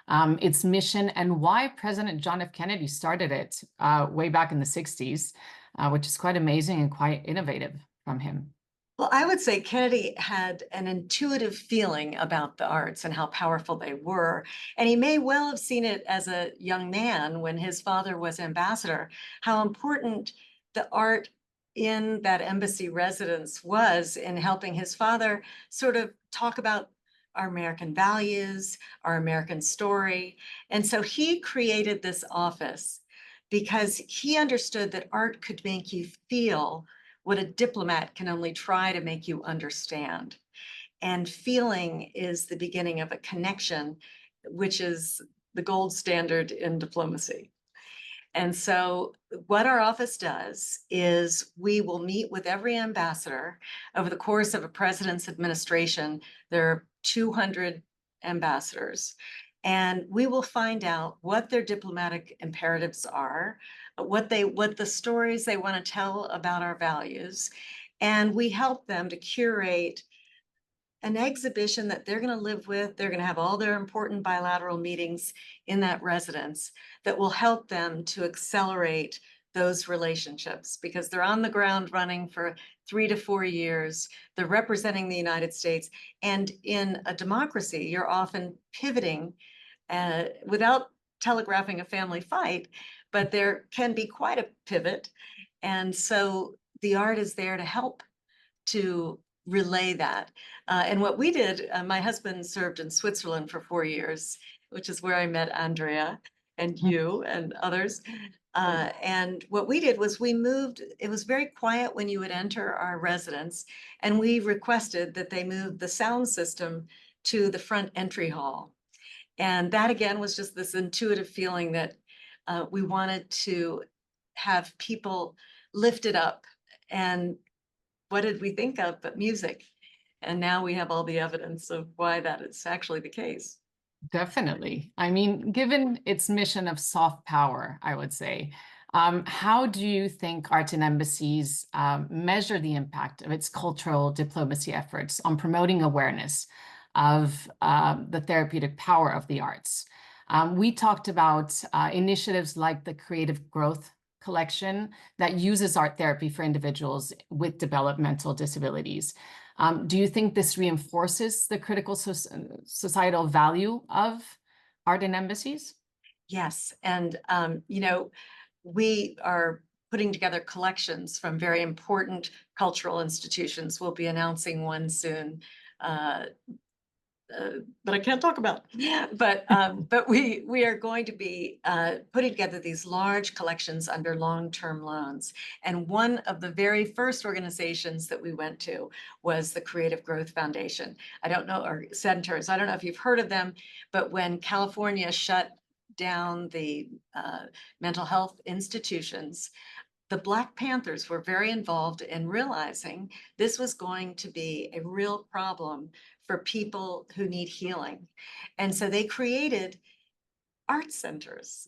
its mission, and why President John F. Kennedy started it way back in the 60s, which is quite amazing and quite innovative from him. Well, I would say Kennedy had an intuitive feeling about the arts and how powerful they were. And he may well have seen it as a young man when his father was ambassador, how important the art in that embassy residence was in helping his father sort of talk about our American values, our American story. And so he created this office because he understood that art could make you feel what a diplomat can only try to make you understand. And feeling is the beginning of a connection, which is the gold standard in diplomacy. And so what our office does is we will meet with every ambassador over the course of a president's administration. There are 200 ambassadors, and we will find out what their diplomatic imperatives are, what the stories they want to tell about our values, and we help them to curate an exhibition that they're going to live with. They're going to have all their important bilateral meetings in that residence that will help them to accelerate those relationships, because they're on the ground running for 3 to 4 years. They're representing the United States. And in a democracy, you're often pivoting without telegraphing a family fight, but there can be quite a pivot. And so the art is there to help to relay that. And what we did, my husband served in Switzerland for 4 years, which is where I met Andrea and you and others. And what we did was we moved, it was very quiet when you would enter our residence, and we requested that they move the sound system to the front entry hall. And that again was just this intuitive feeling that we wanted to have people lifted up. And what did we think of but music? And now we have all the evidence of why that is actually the case. Definitely. I mean, given its mission of soft power, I would say, how do you think Art and Embassies measure the impact of its cultural diplomacy efforts on promoting awareness of the therapeutic power of the arts? We talked about initiatives like the Creative Growth Collection that uses art therapy for individuals with developmental disabilities. Do you think this reinforces the critical societal value of Art and Embassies? Yes, and we are putting together collections from very important cultural institutions. We'll be announcing one soon. But I can't talk about. But we are going to be putting together these large collections under long-term loans. And one of the very first organizations that we went to was the Creative Growth Foundation. I don't know, or centers. I don't know if you've heard of them, but when California shut down the mental health institutions, the Black Panthers were very involved in realizing this was going to be a real problem for people who need healing. And so they created art centers.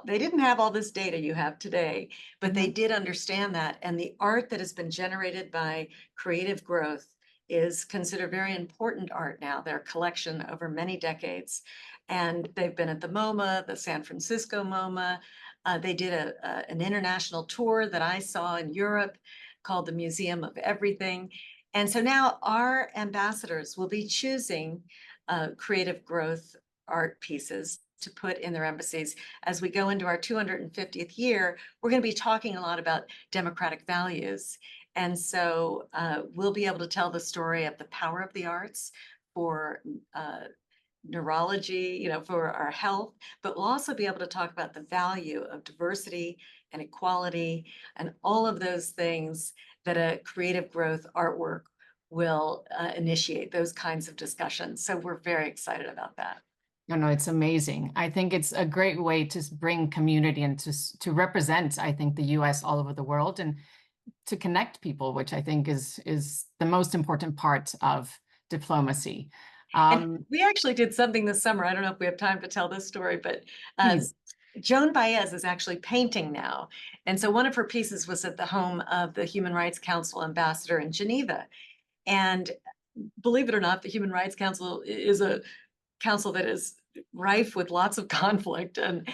They didn't have all this data you have today, but they did understand that. And the art that has been generated by creative growth is considered very important art now, their collection over many decades. And they've been at the MoMA, the San Francisco MoMA. They did an international tour that I saw in Europe called the Museum of Everything. And so now our ambassadors will be choosing creative growth art pieces to put in their embassies. As we go into our 250th year, we're going to be talking a lot about democratic values. And so we'll be able to tell the story of the power of the arts for neurology, for our health, but we'll also be able to talk about the value of diversity and equality and all of those things that a creative growth artwork will initiate, those kinds of discussions. So we're very excited about that. No, it's amazing. I think it's a great way to bring community and to represent, I think, the US all over the world. And to connect people, which I think is the most important part of diplomacy. And we actually did something this summer. I don't know if we have time to tell this story, but Joan Baez is actually painting now. And so one of her pieces was at the home of the Human Rights Council ambassador in Geneva. And believe it or not, the Human Rights Council is a council that is rife with lots of conflict, and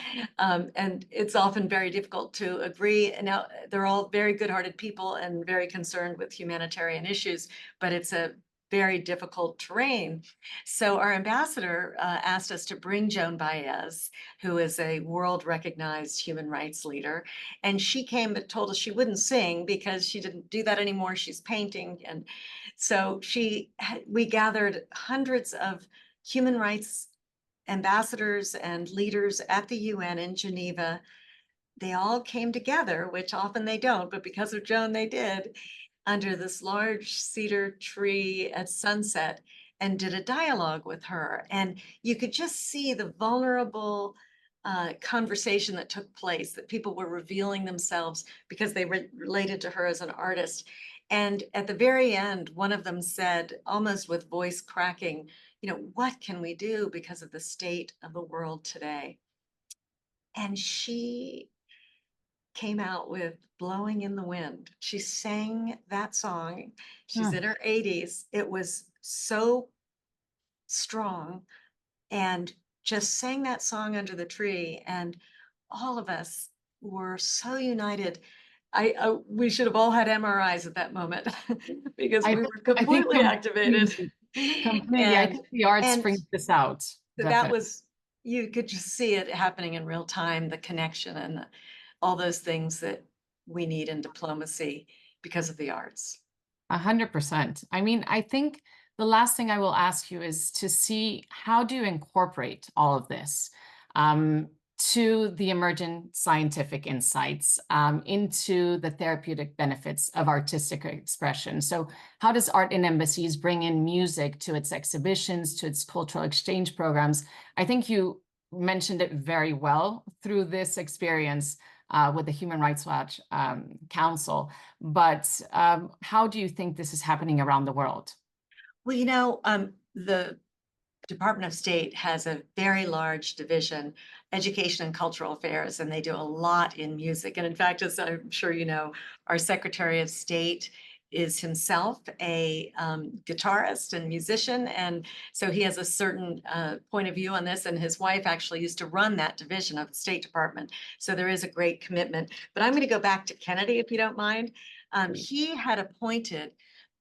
it's often very difficult to agree. And now they're all very good-hearted people and very concerned with humanitarian issues, but it's a very difficult terrain. So our ambassador asked us to bring Joan Baez, who is a world-recognized human rights leader, and she came but told us she wouldn't sing because she didn't do that anymore. She's painting, and so we gathered hundreds of human rights ambassadors and leaders at the UN in Geneva. They all came together, which often they don't, but because of Joan, they did, under this large cedar tree at sunset, and did a dialogue with her. And you could just see the vulnerable conversation that took place, that people were revealing themselves because they related to her as an artist. And at the very end, one of them said, almost with voice cracking, what can we do because of the state of the world today? And she came out with Blowing in the Wind. She sang that song. She's in her 80s. It was so strong, and just sang that song under the tree. And all of us were so united. We should have all had MRIs at that moment because we were completely activated. Completely. I think the arts brings this out. So that was, you could just see it happening in real time, the connection and all those things that we need in diplomacy because of the arts. 100%. I mean, I think the last thing I will ask you is to see, how do you incorporate all of this to the emergent scientific insights, into the therapeutic benefits of artistic expression? So how does Art in Embassies bring in music to its exhibitions, to its cultural exchange programs? I think you mentioned it very well through this experience with the Human Rights Watch Council, but how do you think this is happening around the world? Well, the Department of State has a very large division, Education and Cultural Affairs, and they do a lot in music. And in fact, as I'm sure you know, our Secretary of State is himself a guitarist and musician. And so he has a certain point of view on this. And his wife actually used to run that division of the State Department. So there is a great commitment. But I'm going to go back to Kennedy, if you don't mind. He had appointed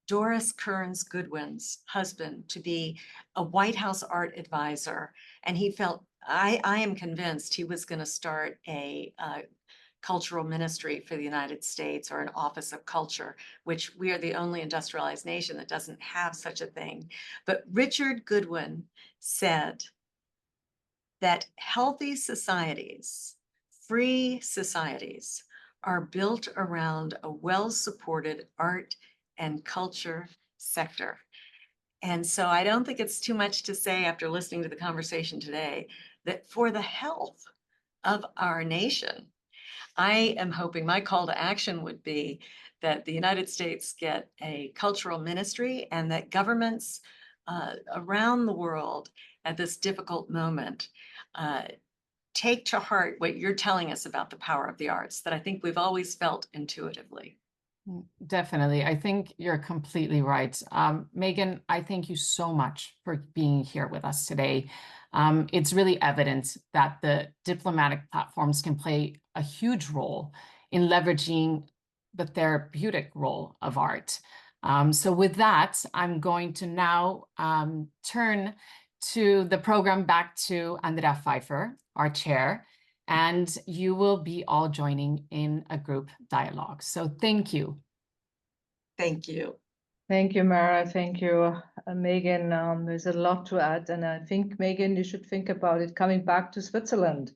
Doris Kearns Goodwin's husband to be a White House art advisor. And he felt, I am convinced he was going to start a cultural ministry for the United States, or an office of culture, which we are the only industrialized nation that doesn't have such a thing. But Richard Goodwin said that healthy societies, free societies, are built around a well-supported art and culture sector. And so I don't think it's too much to say, after listening to the conversation today, that for the health of our nation, I am hoping my call to action would be that the United States get a cultural ministry, and that governments around the world at this difficult moment take to heart what you're telling us about the power of the arts, that I think we've always felt intuitively. Definitely. I think you're completely right. Megan, I thank you so much for being here with us today. It's really evident that the diplomatic platforms can play a huge role in leveraging the therapeutic role of art. So with that, I'm going to now turn to the program back to Andrea Pfeiffer, our chair, and you will be all joining in a group dialogue. So thank you. Thank you. Thank you, Mara. Thank you, Megan. There's a lot to add, and I think, Megan, you should think about it coming back to Switzerland.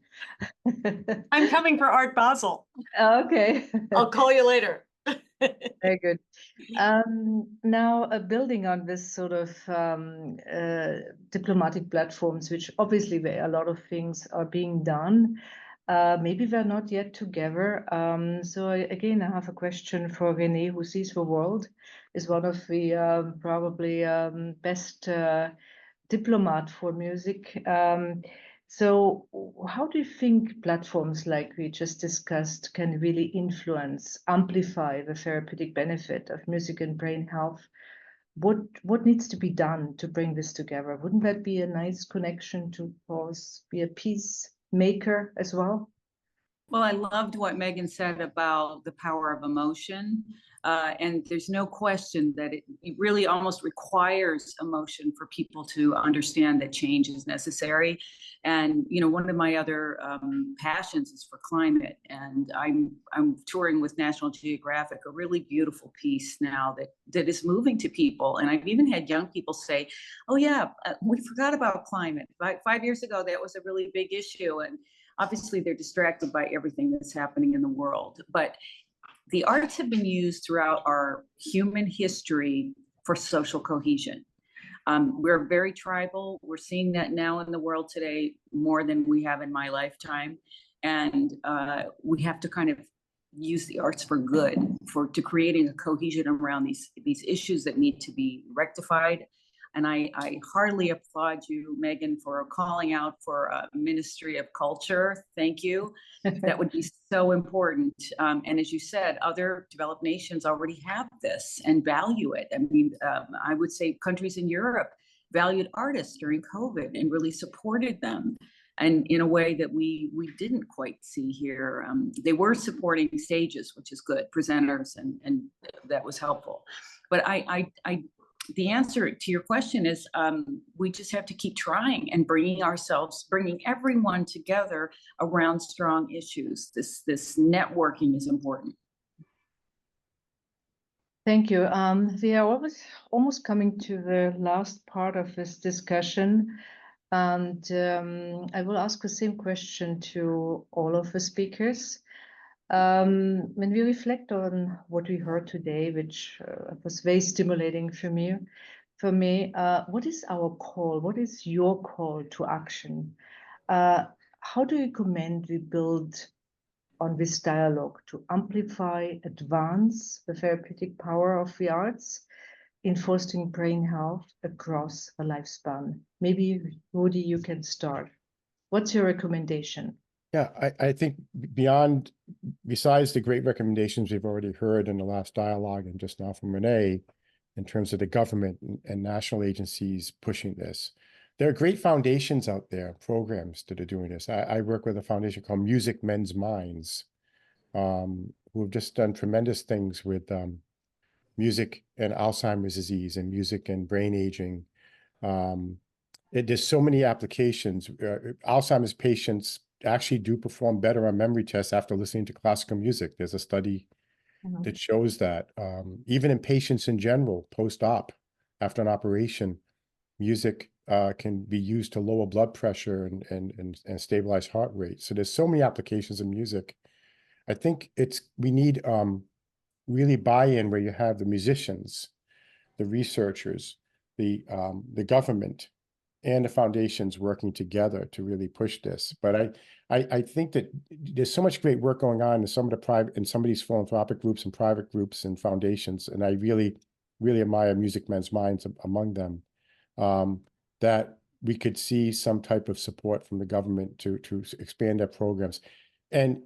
I'm coming for Art Basel. Okay. I'll call you later. Very good. Now, building on this sort of diplomatic platforms, which obviously where a lot of things are being done, Maybe we're not yet together. So again, I have a question for Renée, who sees the world, is one of the probably best diplomat for music. So how do you think platforms like we just discussed can really influence, amplify the therapeutic benefit of music and brain health? What needs to be done to bring this together? Wouldn't that be a nice connection to be a peacemaker as well? Well, I loved what Megan said about the power of emotion. And there's no question that it really almost requires emotion for people to understand that change is necessary. And, you know, one of my other passions is for climate. And I'm touring with National Geographic, a really beautiful piece now that is moving to people. And I've even had young people say, oh, yeah, we forgot about climate. 5 years ago, that was a really big issue. And obviously, they're distracted by everything that's happening in the world. But the arts have been used throughout our human history for social cohesion. We're very tribal. We're seeing that now in the world today more than we have in my lifetime. And we have to kind of use the arts for good, to creating a cohesion around these issues that need to be rectified. And I heartily applaud you, Megan, for calling out for a Ministry of Culture. Thank you. That would be so important. And as you said, other developed nations already have this and value it. I mean, I would say countries in Europe valued artists during COVID and really supported them. And in a way that we didn't quite see here. They were supporting stages, which is good, presenters, and that was helpful. But the answer to your question is we just have to keep trying and bringing everyone together around strong issues. This networking is important. Thank you. We are almost coming to the last part of this discussion. And I will ask the same question to all of the speakers. When we reflect on what we heard today, which was very stimulating for me, what is our call? What is your call to action? How do you recommend we build on this dialogue to amplify, advance the therapeutic power of the arts in fostering brain health across a lifespan? Maybe, Rudy, you can start. What's your recommendation? Yeah, I think besides the great recommendations we've already heard in the last dialogue and just now from Renée, in terms of the government and national agencies pushing this, there are great foundations out there, programs that are doing this. I work with a foundation called Music Men's Minds, who have just done tremendous things with music and Alzheimer's disease and music and brain aging. There's so many applications. Alzheimer's patients actually do perform better on memory tests after listening to classical music. There's a study that shows that even in patients in general, post-op, after an operation, music can be used to lower blood pressure and stabilize heart rate. So there's so many applications of music. I think we need really buy-in where you have the musicians, the researchers, the government, and the foundations working together to really push this. But I think that there's so much great work going on in some of these philanthropic groups and private groups and foundations, and I really, really admire Music Men's Minds among them, that we could see some type of support from the government to expand their programs and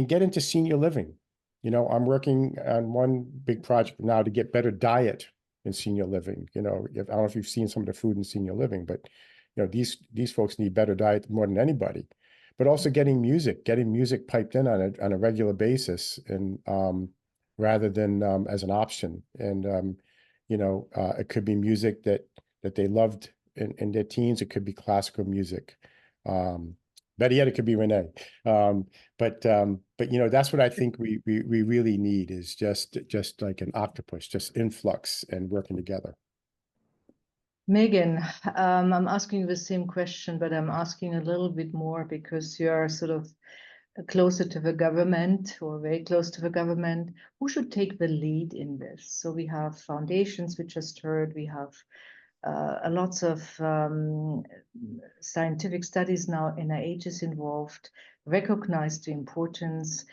get into senior living. You know, I'm working on one big project now to get better diet in senior living. You know, I don't know if you've seen some of the food in senior living, but you know, these folks need better diet more than anybody. But also getting music piped in on a regular basis, and rather than as an option. And you know, it could be music that they loved in their teens. It could be classical music. Better yet, it could be Renée. But you know, that's what I think we really need, is just like an octopus, just influx and working together. Megan, I'm asking you the same question, but I'm asking a little bit more because you're sort of closer to the government, or very close to the government. Who should take the lead in this? So we have foundations we just heard, we have lots of scientific studies now, NIH is involved, recognize the importance.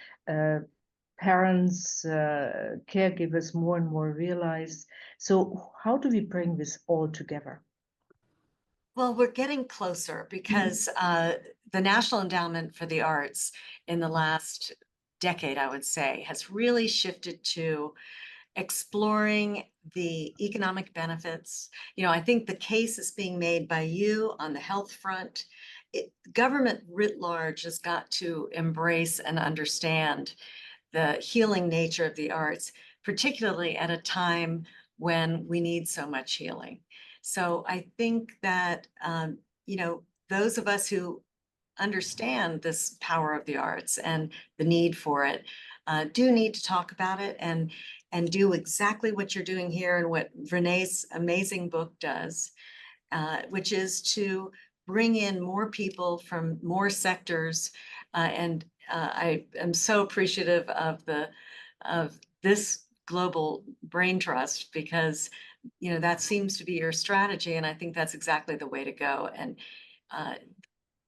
Parents, caregivers more and more realize. So how do we bring this all together? Well, we're getting closer because the National Endowment for the Arts in the last decade, I would say, has really shifted to exploring the economic benefits. You know, I think the case is being made by you on the health front. Government writ large has got to embrace and understand the healing nature of the arts, particularly at a time when we need so much healing. So I think that, you know, those of us who understand this power of the arts and the need for it do need to talk about it and do exactly what you're doing here and what Renée's amazing book does, which is to bring in more people from more sectors. And I am so appreciative of this Global BrainTrust, because you know that seems to be your strategy, and I think that's exactly the way to go. And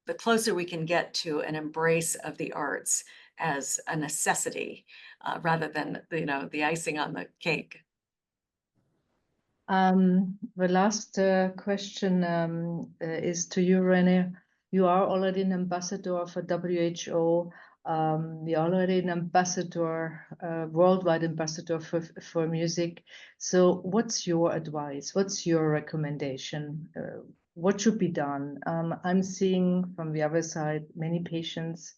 the closer we can get to an embrace of the arts as a necessity, rather than the icing on the cake. The last question is to you, Renée. You are already an ambassador for WHO. You're already an ambassador, worldwide ambassador for music. So what's your advice? What's your recommendation? What should be done? I'm seeing from the other side many patients.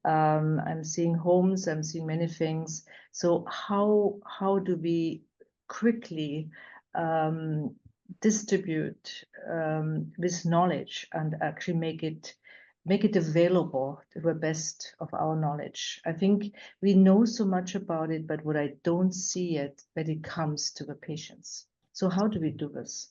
I'm seeing homes. I'm seeing many things. So how do we quickly distribute this knowledge and actually make it available to the best of our knowledge? I think we know so much about it, but what I don't see yet, that it comes to the patients. So how do we do this?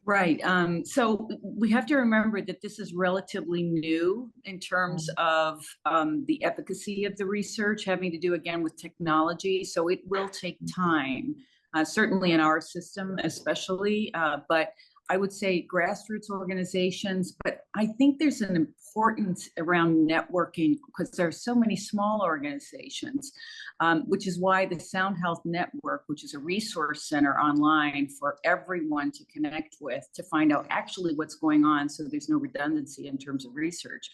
Right. So we have to remember that this is relatively new in terms of the efficacy of the research, having to do again with technology. So it will take time, certainly in our system, especially, but I would say grassroots organizations, but I think there's an importance around networking because there are so many small organizations, which is why the Sound Health Network, which is a resource center online for everyone to connect with to find out actually what's going on, so there's no redundancy in terms of research.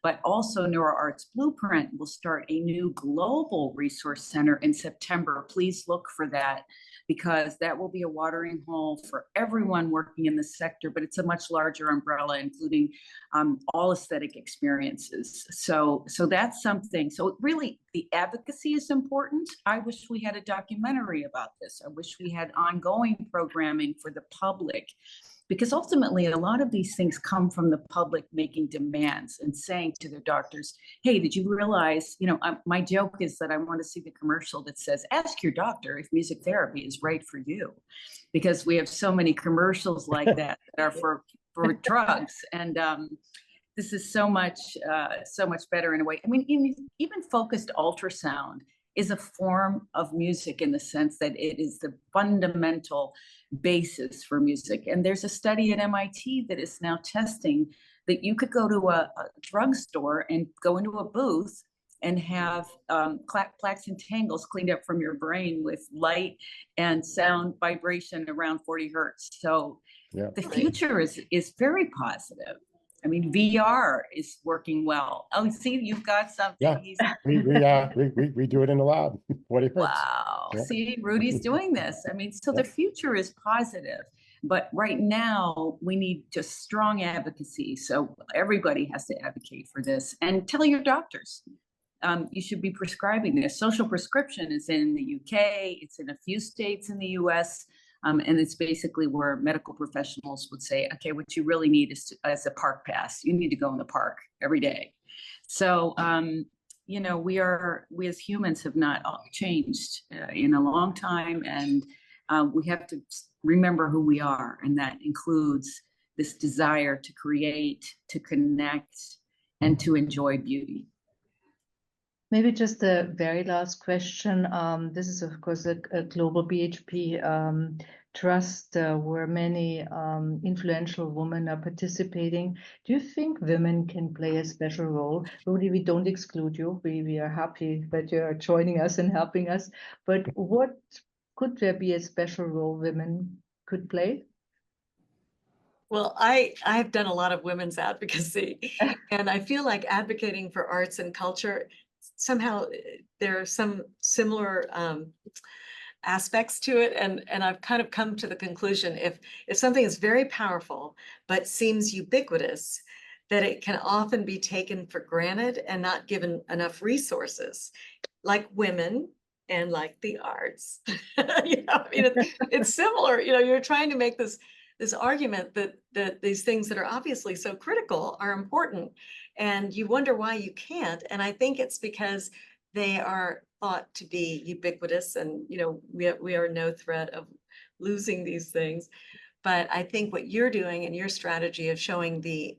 But also NeuroArts Blueprint will start a new global resource center in September. Please look for that, because that will be a watering hole for everyone working in the sector, but it's a much larger umbrella, including all aesthetic experiences. So that's something. So really, the advocacy is important. I wish we had a documentary about this. I wish we had ongoing programming for the public, because ultimately a lot of these things come from the public making demands and saying to their doctors, hey, did you realize, my joke is that I want to see the commercial that says, ask your doctor if music therapy is right for you, because we have so many commercials like that are for drugs. And this is so much better in a way. I mean, even focused ultrasound is a form of music in the sense that it is the fundamental basis for music. And there's a study at MIT that is now testing that you could go to a drugstore and go into a booth and have plaques and tangles cleaned up from your brain with light and sound vibration around 40 hertz. So yeah, the future is very positive. I mean, VR is working well. Oh, see, you've got something. Yeah, we do it in the lab. Wow. Yeah. See, Rudy's doing this. I mean, so the future is positive. But right now, we need just strong advocacy. So everybody has to advocate for this. And tell your doctors, you should be prescribing this. Social prescription is in the UK. It's in a few states in the US. And it's basically where medical professionals would say, okay, what you really need is a park pass. You need to go in the park every day. So, we as humans have not changed in a long time. And we have to remember who we are. And that includes this desire to create, to connect, and to enjoy beauty. Maybe just a very last question. This is, of course, a global BHP trust where many influential women are participating. Do you think women can play a special role? Rudy, we don't exclude you. We are happy that you are joining us and helping us. But what could there be a special role women could play? Well, I've done a lot of women's advocacy, and I feel like advocating for arts and culture, somehow there are some similar aspects to it, and I've kind of come to the conclusion if something is very powerful but seems ubiquitous, that it can often be taken for granted and not given enough resources, like women and like the arts. I mean, it's similar. You're trying to make this argument that these things that are obviously so critical are important, and you wonder why you can't. And I think it's because they are thought to be ubiquitous, and we are no threat of losing these things. But I think what you're doing and your strategy of showing the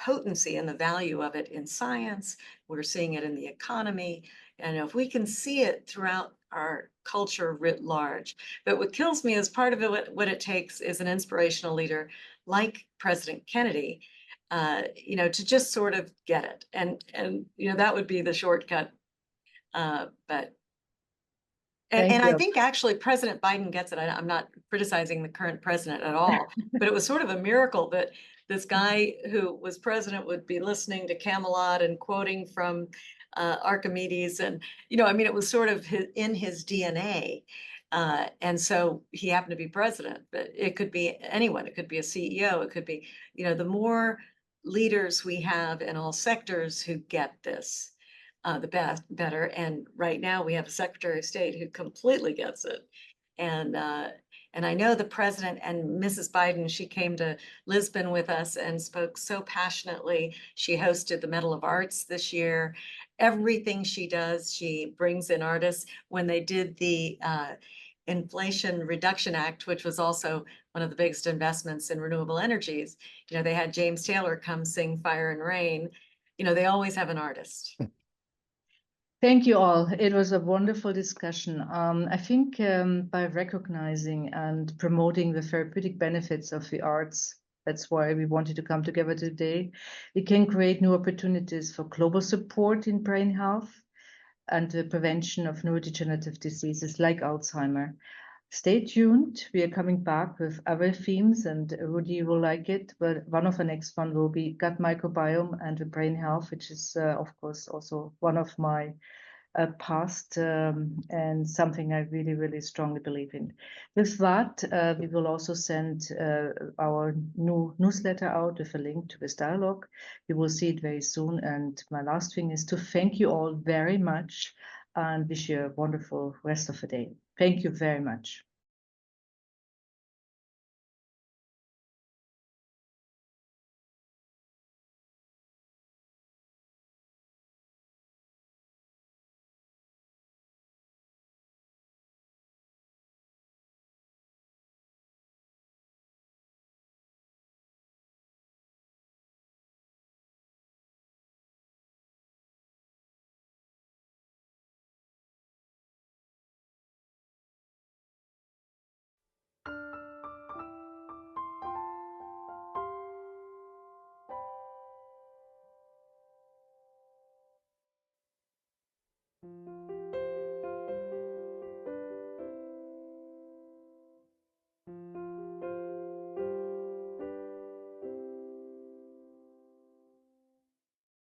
potency and the value of it in science, we're seeing it in the economy, and if we can see it throughout our culture writ large. But what kills me is part of it, what it takes is an inspirational leader like President Kennedy, to just sort of get it. And that would be the shortcut. But I think actually President Biden gets it. I'm not criticizing the current president at all, but it was sort of a miracle that this guy who was president would be listening to Camelot and quoting from Archimedes. And, I mean, it was sort of in his DNA. And so he happened to be president, but it could be anyone. It could be a CEO. It could be, the more leaders we have in all sectors who get this, the better. And right now we have a Secretary of State who completely gets it. And I know the president and Mrs. Biden, she came to Lisbon with us and spoke so passionately. She hosted the Medal of Arts this year. Everything she does, she brings in artists. When they did the Inflation Reduction Act, which was also one of the biggest investments in renewable energies, they had James Taylor come sing Fire and Rain. They always have an artist. Thank you all. It was a wonderful discussion. I think by recognizing and promoting the therapeutic benefits of the arts, that's why we wanted to come together today, we can create new opportunities for global support in brain health and the prevention of neurodegenerative diseases like Alzheimer. Stay tuned. We are coming back with other themes, and Rudy will like it. But one of the next one will be gut microbiome and the brain health, which is, of course, also one of my past and something I really, really strongly believe in. With that, we will also send our new newsletter out with a link to this dialogue. You will see it very soon. And my last thing is to thank you all very much and wish you a wonderful rest of the day. Thank you very much.